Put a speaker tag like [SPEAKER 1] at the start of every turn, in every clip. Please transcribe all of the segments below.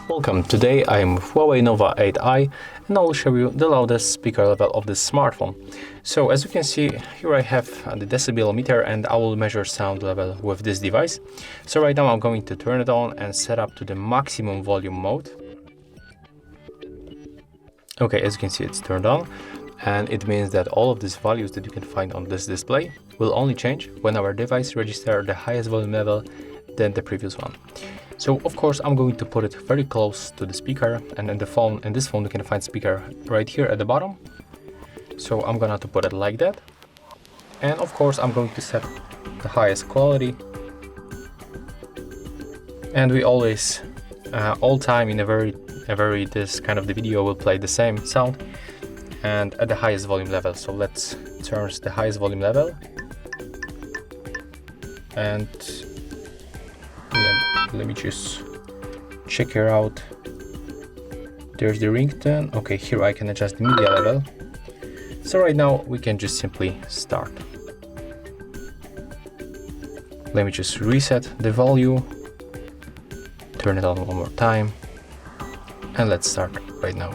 [SPEAKER 1] Welcome, today I am with Huawei Nova 8i and I will show you the loudest speaker level of this smartphone. So as you can see, here I have the decibel meter and I will measure sound level with this device. So right now I'm going to turn it on and set up to the maximum volume mode. Okay, as you can see, it's turned on, and it means that all of these values that you can find on this display will only change when our device registers the highest volume level than the previous one. So of course I'm going to put it very close to the speaker, and in this phone you can find speaker right here at the bottom. So I'm gonna to put it like that, and of course I'm going to set the highest quality, and we always all time in this kind of the video will play the same sound and at the highest volume level. So let's turn the highest volume level, and let me just check her out. There's the ringtone. Okay, here I can adjust the media level. So right now we can just simply start. Let me just reset the volume, turn it on one more time, and let's start right now.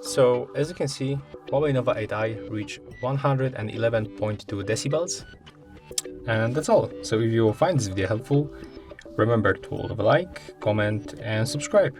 [SPEAKER 1] So as you can see, Huawei Nova 8i reached 111.2 decibels, and that's all. So if you find this video helpful, remember to leave a like, comment and subscribe.